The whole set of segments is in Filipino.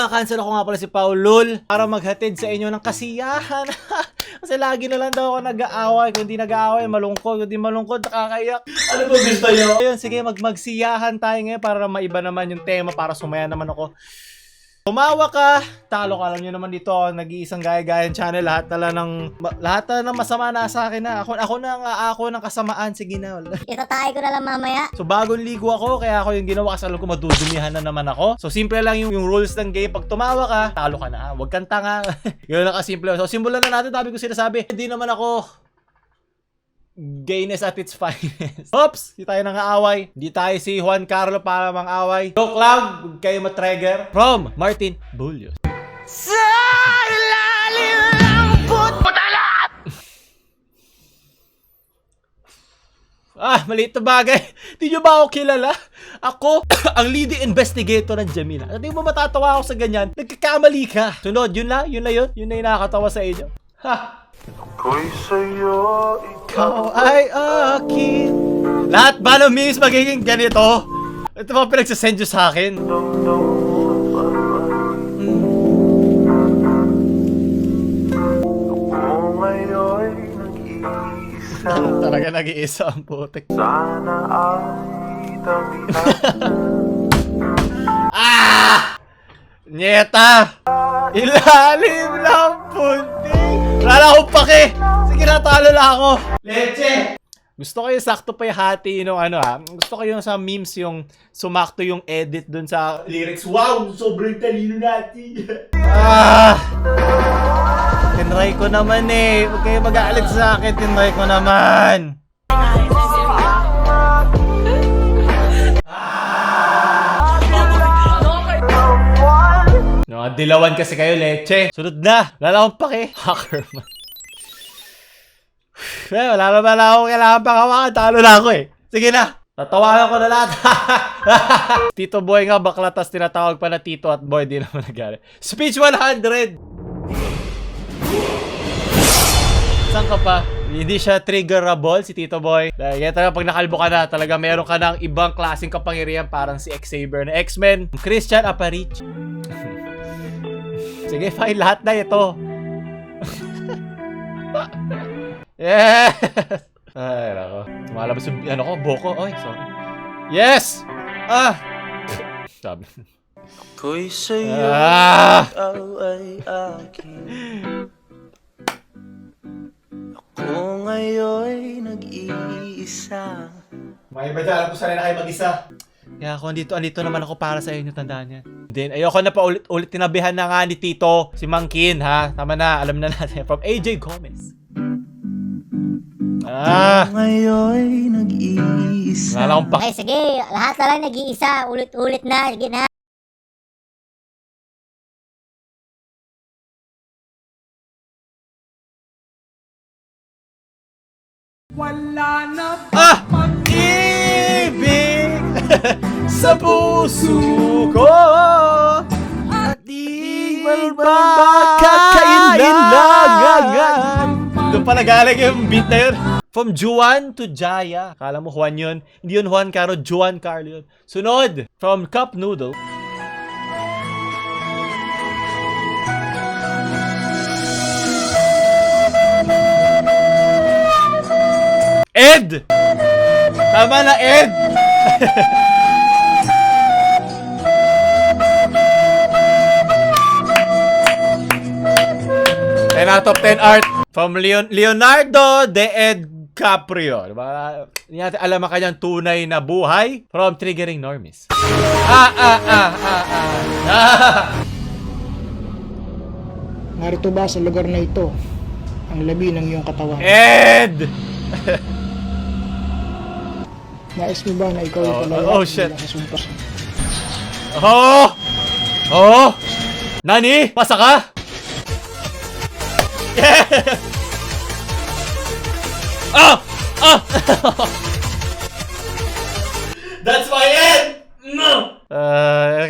mga cancel, ako nga pala si Paulul para maghatid sa inyo ng kasiyahan. Kasi lagi na lang daw ako nag-aaway. Kung di nag-aaway, malungkot. Kung di malungkot, nakakayak. Ano ba gusto nyo? Ayun, sige, magsiyahan tayo ngayon para maiba naman yung tema, para sumaya naman ako. Tumawa ka, talo ka. Alam nyo naman dito, nag-iisang gaya-gayang channel. Lahat na ng masama na sa akin na. Ako ng kasamaan. Sige na. Itatay ko na lang mamaya. So bagong ligo ako, kaya ako yung ginawa kasi alam ko madudumihan na naman ako. So simple lang yung rules ng game. Pag tumawa ka, talo ka na. Huwag kang tanga. Yun lang kasimple. So simulan na natin. Dami ko sinasabi. Hindi naman ako gayness at its finest. Oops! Hindi tayo nang-aaway. Hindi tayo si Juan Carlo para mang-away. Joke lang. Huwag kayo matrigger. From Martin Bullios. Sa ilalim ng putalat! Maliit na bagay. Di nyo ba ako kilala? Ako, ang leading investigator ng Jamila. At di mo matatawa ako sa ganyan? Nagkakamali ka. Sunod, yun na yun. Yun na yung nakakatawa sa inyo. Ha! Ako'y sa'yo, ikaw ay akin. Lahat ba ng memes magiging ganito? Ito mga pinagsasend nyo sa akin. Ako ngayon'y nag-iisa. Talaga nag-iisa ang putik. Sana ay damihan. Nyeta! Ilalim ng punti! Wala na akong pake! Sige, natalo na ako! Leche! Gusto ko yung sakto pa yung hati yung Gusto ko yung sa memes yung sumakto yung edit dun sa lyrics. Wow! Sobrang talino natin! Tinry ko naman eh. Huwag kayo mag-aalit sa akin. Tinry ko naman. Dilawan kasi kayo, leche. Sunod na. Wala akong pake. Hacker man. Wala naman akong kailangan pang hawakan. Talo na ako eh. Sige na. Tatawagan ko na lahat. Tito Boy nga, bakla, tas tinatawag pa na Tito at Boy. Di naman nagari. Speech 100. Saan ka pa? Hindi siya triggerable si Tito Boy. Kaya talaga pag nakalbo ka na, talaga meron ka ng ibang klaseng kapangyarihan parang si Xavier na X-Men. Christian Aparicio. Sige, fine. Lahat na ito. Yes! Ay, nako. Tumalabas yung, boko. Oy, sorry. Yes! Sabi. Ako'y sa'yo, ikaw ay akin. Ako ngayon'y nag-iisa. May iba dyan, alam ko sanay na kayo mag-isa. Kaya ako andito naman ako para sa inyo, tandaan yan. Then, ayoko na pa ulit tinabihan na nga ni Tito, si Mangkin, ha? Tama na, alam na natin. From AJ Gomez. Ngayon'y nag-iisa. Wala akong Okay, sige. Lahat na lang nag-iisa. Ulit-ulit na. Sige na. Wala na pag-ibig sa puso ko at di magkakailangan. Doon pala galing yung beat na yun. From Juan to Jaya. Akala mo Juan yun. Hindi yun Juan Caro, Juan Carlo yun. Sunod, from Cup Noodle. Ed! Tama na, Ed! 10 out of 10 art from Leonardo DiCaprio. Diba? Hindi natin alam ang kanyang tunay na buhay. From Triggering Normies. Narito ba sa lugar na ito ang labi ng iyong katawan? Ed! Nais mo ba na ikaw ay palayain oh, shit. mula sa sumpa? Nani? Pasa ka? Yeah! That's my end! No!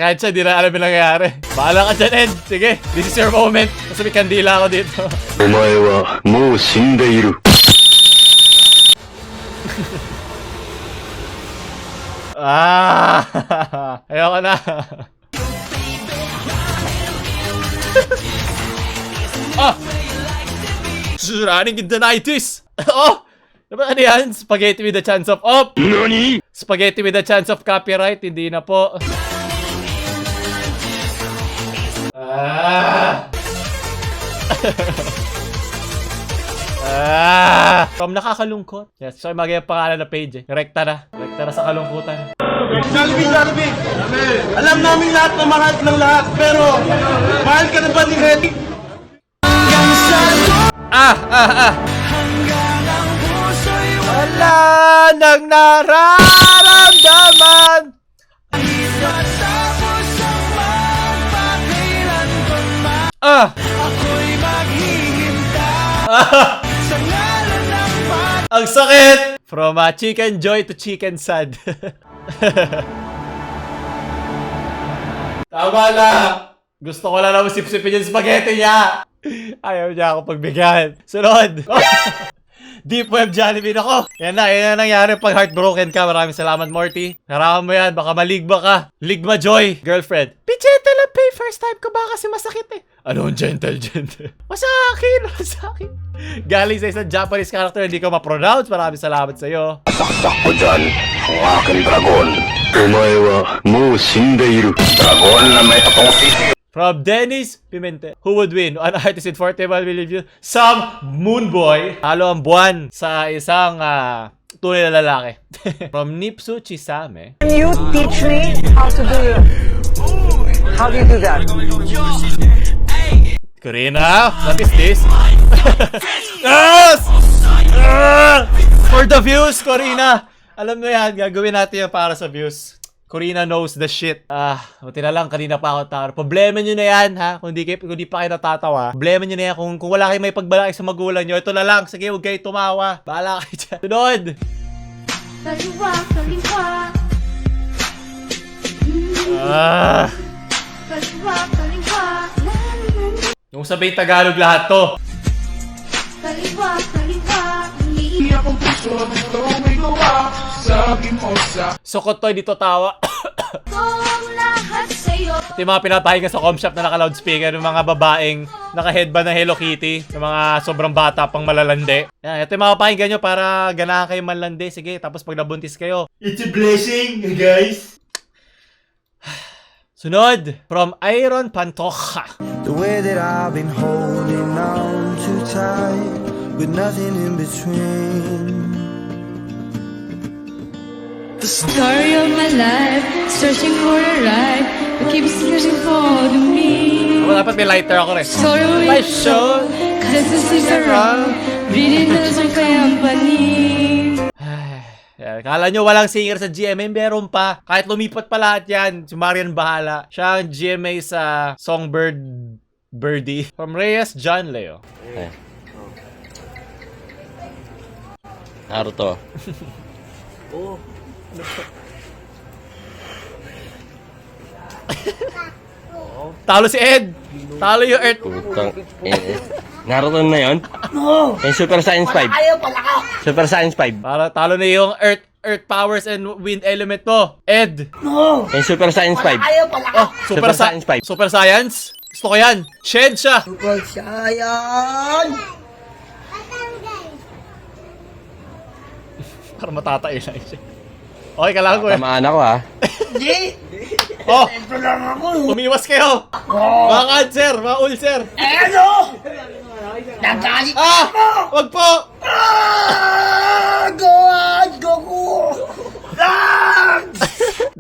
Kahit siya, di na alam yung nangyayari. Bahala ka dyan, Ed. Sige, this is your moment. Kasi may kandila ako dito. Omae wa mou shindeiru. Ayoko na. Ah! Running in the 90s! Oh! Diba ano yan? Spaghetti with a chance of op! NANI?! Spaghetti with a chance of copyright, hindi na po. Ah! Ah! From nakakalungkot. Yes, so magiging pangalan na page eh. Rekta na. Rekta na sa kalungkutan. Jollibee! Alam namin lahat na mahal ng lahat, pero mahal ka na ba ni Hetty? Wala nang nararamdaman. Ang sakit! From chicken joy to chicken sad. Tama na! Gusto ko lang naman sip-sipin yung spaghetti niya! Ayaw niya ako pagbigyan. Sunod! Deep web Jollibee ako. Yan na nangyari pag heartbroken ka. Maraming salamat, Morty. Harapan mo yan. Baka maligba ka. Ligma Joy. Girlfriend. Pichete lang pay. First time ko ba kasi masakit eh. Anong gentle? Masakit. Galing sa isang Japanese character hindi ko ma-pronounce. Maraming salamat sa'yo. Saksak ko dyan ang aking dragon. Omae wa mou shindeiru. Dragon na may tatong sisi. From Dennis Pimentel. Who would win? An artist in 41 million views? Some Moonboy. Halo ang buwan sa isang tunay na lalaki. From Nipsu Chisame. Can you teach me how to do it? How do you do that? Corina, what is this? Yes! For the views, Corina. Alam mo yan, gagawin natin yan para sa views. Corina knows the shit. Buti na lang, kanina pa ako tawar. Problema nyo na yan, ha? Kung di pa kayo natatawa. Problema nyo na yan. Kung wala kayo may pagbalaki sa magulang nyo, ito na lang. Sige, huwag kayo tumawa. Bahala kayo dyan. Sunod! Kaliwa, kaliwa. Kaliwa, kaliwa. Yung sabay Tagalog lahat to. Kaliwa, kaliwa. Hindi akong puso nito may gawa. Sabi mo sa Sukot to, dito tawa. Kung lahat sa'yo. Ito yung mga pinatahinga sa com shop na naka-loudspeaker ng mga babaeng naka-headband na Hello Kitty, ng mga sobrang bata pang malalandi. Yan, ito yung mga pakinggan nyo para ganahan kayo manlandi. Sige, tapos pag nabuntis kayo. It's a blessing, guys! Sunod, from Iron Pantoja. The way that I've been holding on too tight, with nothing in between. The story of my life, searching for a ride, I keep searching for the me. Ako dapat may lighter ako rin. Story My with show. cause this is around, reading the song company. Yan, kala nyo walang singer sa GMA, meron pa. Kahit lumipat pa lahat yan, si Marian Bahala. Siya ang GMA sa Songbird Birdie. From Reyes, John Leo. Naruto. Talo si Ed. Talo yung Earth. Putang Naruto na yun? No! Yung Super Science 5. Super Science 5. Para talo na yung Earth powers and wind element mo. Ed. Yung Super Science 5. Oh, Super Science 5. Super Science? Gusto ko yan. Shed siya. Super Saiyan! Para matatay lang siya. Okay, kailangan ko eh. Tamaan ako ha. Hindi! Oh! Ito lang ako! Umiwas kayo! Mga cancer! Mga ulcer! Ano? Nagalit Ah! Wag po! God! Goku!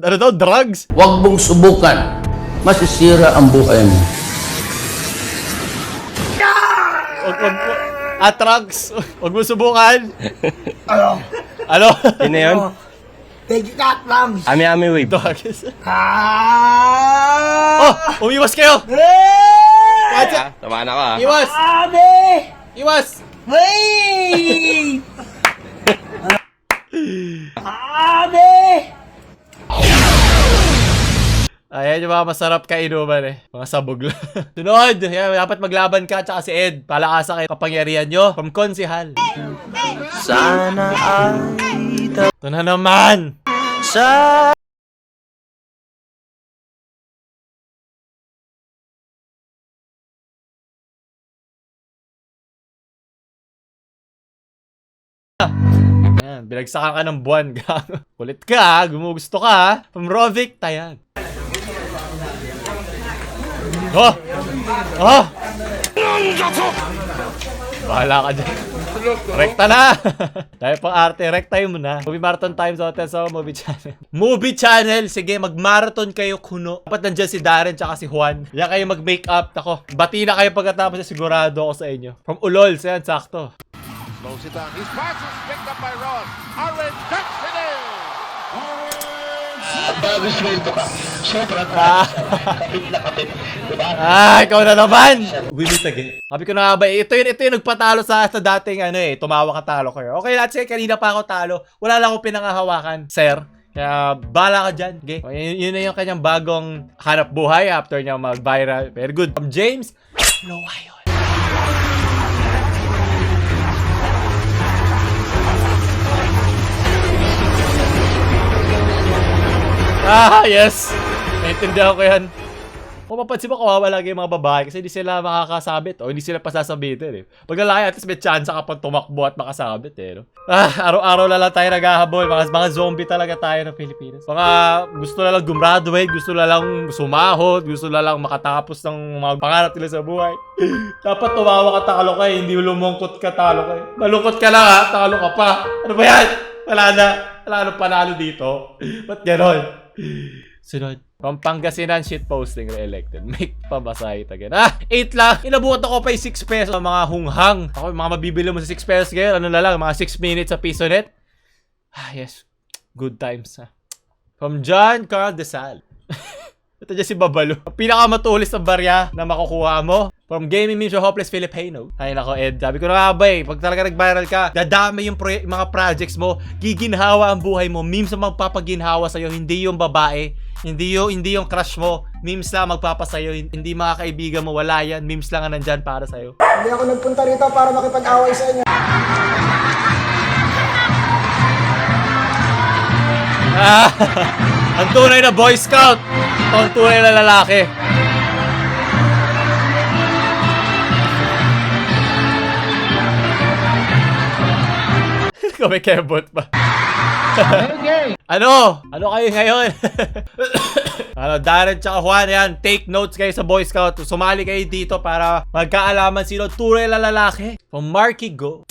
Ano daw? Drugs? Huwag mong subukan. Masisira ang buhay mo. Wag. Drugs? Wag mo subukan. Ano? Ano? Yun na yun? Vegetat lang! Ami-ami wave. Drugs. Ah! Oh! Umiwas kayo! Ha? Tamaan ako ha. Iwas! Abe! Iwas! Wait! Abe! Ayan yung mga masarap kainuman eh. Mga sabog lang. Sunod! Yan, dapat maglaban ka tsaka si Ed. Palakasa kayo kapangyarihan nyo. From Konsihal. Sana ay Ito na naman! sa Ayan, binagsakan ka ng buwan. Kulit ka ha, gumugusto ka ha. From Rovic, Tayag. Oh! Oh! Bahala ka dyan. Rekta na! Tayo pang arte, rektahin mo na. Movie Marathon Times Hotel sa Movie Channel. Movie Channel! Sige, mag-marathon kayo kuno. Dapat nandyan si Darren tsaka si Juan. Yan kayo mag-makeup. Ako, bati na kayo pagkatapos, sigurado ako sa inyo. From Ulol, yan, sakto. Slows it down. His pass is picked up by Ron. Aaron tucks it in. Ikaw na naman! We meet again. Sabi ko na nga ba, ito yung nagpatalo sa dating tumawa ka talo kayo. Okay, let's say, kanina pa ako talo. Wala lang akong pinangahawakan, sir. Kaya, bala ka dyan. Okay? Yun na yung kanyang bagong hanap buhay after niya mag-viral. Very good. From James, no ayon. Yes! Naintindihan ko yan. Kung mapansin mo, kawawa lagi yung mga babae kasi hindi sila makakasabit o hindi sila pasasabitin eh. Pag lalaki, at least may chance ka pang tumakbo at makasabit eh. No? Araw-araw na lang tayo naghahabol. Mga zombie talaga tayo ng Pilipinas. Mga gusto na lang gumraduate, gusto na lang sumahod, gusto na lang makatapos ng mga pangarap nila sa buhay. Dapat tumawa ka, talo ka eh. Hindi lumungkot ka, talo ka eh. Malungkot ka lang ha, talo ka pa. Ano ba yan? Wala na panalo dito. Ba't ganon? Sunod. From Pangasinan, shitposting re-elected. Make pabasahit again. 8 lang. Inabuhat ako pa yung 6 pesos. Mga hunghang. Ako, mga mabibili mo sa 6 pesos ngayon. Ano na lang, mga 6 minutes sa piso net. Yes. Good times. From John Carl Desal. Ito dyan si Babalo. Pinakamatulis na barya na makukuha mo. From Gaming Memes to Hopeless Filipino. Ay nako, Ed. Sabi ko na nga ba eh. Pag talaga nag-viral ka, dadami yung mga projects mo. Giginhawa ang buhay mo. Memes ang magpapaginhawa sa'yo. Hindi yung babae. Hindi yung crush mo. Memes lang magpapasayo. Hindi mga kaibigan mo. Wala yan. Memes lang ang nandyan para sa'yo. Hindi ako nagpunta rito para makipag-away sa inyo. Ang tunay na Boy Scout. Ang tunay na lalaki. May kebot ba? Ano kayo ngayon? Darren tsaka Juan, yan. Take notes kayo sa Boy Scout. Sumali kayo dito para magkaalaman sino tunay na lalaki. From Marky Go.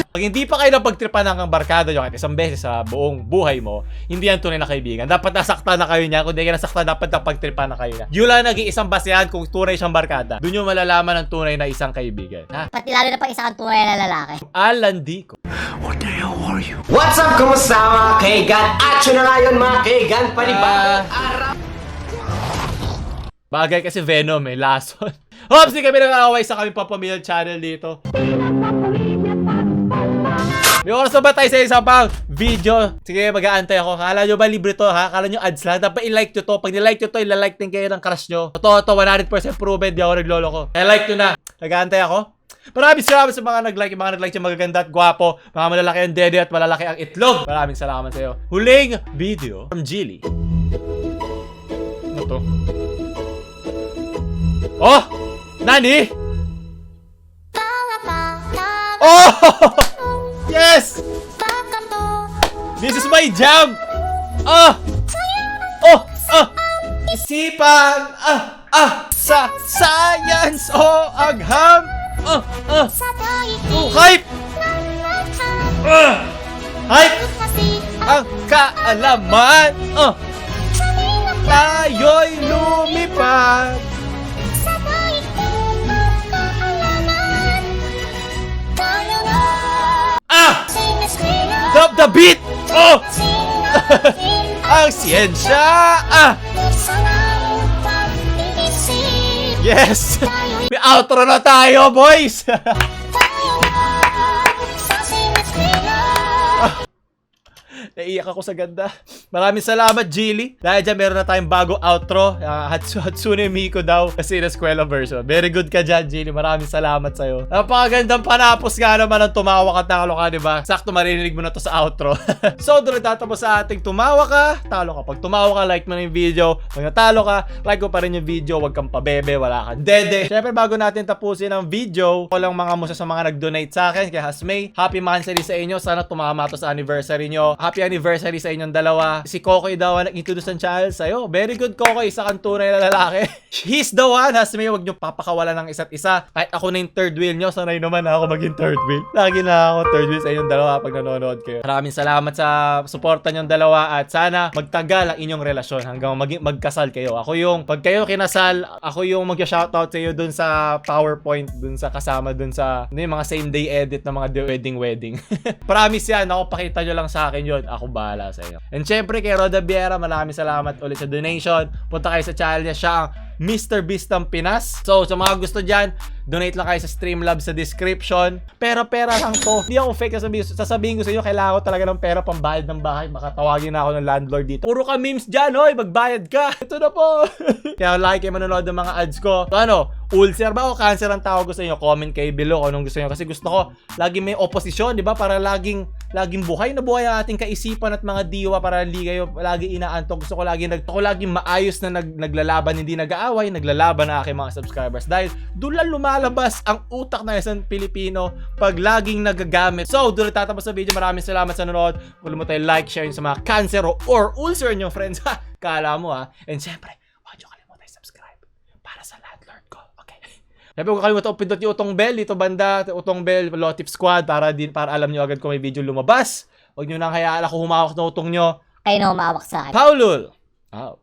Pag hindi pa kayo napagtripan ng barkada nyo kahit isang beses sa buong buhay mo, hindi yan tunay na kaibigan. Dapat nasaktan na kayo niya. Kung hindi ka nasaktan, dapat napagtripan na kayo niya. Yun lang nag-iisang basehan kung tunay siyang barkada. Doon yung malalaman ng tunay na isang kaibigan. Pati lalo na pag isa kang tunay na lalaki. Alan Dico. What the hell are you? What's up, kumusta mga kaigan? Action na ngayon mga kaigan, panibagong araw. Bagay kasi Venom eh, lason. Hops, di kami nag-aaway sa kami Papamilya channel dito. May oras na ba tayo sa isang pang video? Sige, mag-aantay ako. Kala nyo ba libre to ha? Kala nyo ads lang? Dapat i-like nyo to. Pag nilike nyo to, ilalike din kayo ng crush nyo. Ito, 100% proven. Di ako nagloloko. I-like nyo na. Nag-aantay ako. Maraming salamat sa mga nag-like. Yung mga nag-like yung magaganda at gwapo. Mga malalaki ang dede at malalaki ang itlog. Maraming salamat sa iyo. Huling video from Jilly. Ano to? Oh! Nani? Oh! Yes! This is my jam! Isipan! Sa science o agham! Hype! Hype! Ang kaalaman! Tayo'y lumipad! The beat! Oh! Ang siyensya! Yes! May outro na tayo, boys! Naiiyak ako sa ganda. Maraming salamat, Jilly. Dahil dyan, meron na tayong bago outro. Hatsune Miku daw. Kasi na eskwela version. Very good ka dyan, Jilly. Maraming salamat sa'yo. Napakagandang panapos nga naman ang tumawa ka, talo ka, diba? Sakto marinig mo na to sa outro. So, doon tatapos sa ating tumawa ka, talo ka. Pag tumawa ka, like mo na yung video. Pag natalo ka, like mo pa rin yung video. Huwag kang pabebe, wala kang dede. Siyempre, bago natin tapusin ang video, ko lang mga musa sa mga nag-donate sa akin, kay Hasmay. Happy Mansari sa inyo. Sana tumama to sa anniversary nyo. Happy anniversary sa inyong dalawa. Si Kokoy daw ang nag-introduce ng channel sa'yo. Very good, Kokoy. Isa kang tunay na lalaki. He's the one. Hasmay, huwag nyo papakawalan ng isa't isa. Kahit ako na yung third wheel nyo, sanay naman ako maging third wheel. Lagi na ako third wheel sa inyong dalawa pag nanonood kayo. Maraming salamat sa suporta nyong dalawa at sana magtagal ang inyong relasyon hanggang magkasal kayo. Pag kayo kinasal, ako yung mag-shoutout sa iyo dun sa PowerPoint, dun sa kasama dun sa yung mga same day edit ng mga wedding. Promise yan, ako pakita nyo lang sa akin yun. Ako bahala sa inyo. And syempre kay Roda Viera, maraming salamat ulit sa donation. Punta kayo sa channel niya, siya ang Mr. Beast ng Pinas. So sa mga gusto dyan, donate lang kayo sa Streamlabs sa description. Pera lang to. Hindi ako fake, sasabihin ko sa inyo, kailangan ko talaga ng pera pambayad ng bahay. Makatawagin na ako ng landlord dito. Puro ka memes dyan, hoy, magbayad ka. Ito na po. Kaya like kayo manonood ng mga ads ko. So ano, ulcer ba o cancer ang tawag ko sa inyo? Comment kayo below kung anong gusto nyo. Kasi gusto ko, lagi may oposisyon, di ba? Para laging buhay na buhay ang ating kaisipan at mga diwa, para hindi kayo lagi inaantok. Gusto ko laging maayos na naglalaban, hindi nag-aaway, naglalaban na aking mga subscribers. Dahil doon lang lumalabas ang utak ng isang Pilipino pag laging nagagamit. So, doon tatapos sa video. Maraming salamat sa nanonood. Kung mo tayo like, share sa mga cancer or ulcer nyo, friends. Ha? Kala mo, ha? And syempre, huwag nyo kalimutan subscribe para sa landlord ko. Okay? Sabi ko kalimutan, pindot yung utong bell dito banda, utong bell, Lotif Squad, para alam nyo agad kung may video lumabas. Huwag nyo nang hayaan ako humawak na utong nyo. Kayo na humawak sa akin. Paulul! Out.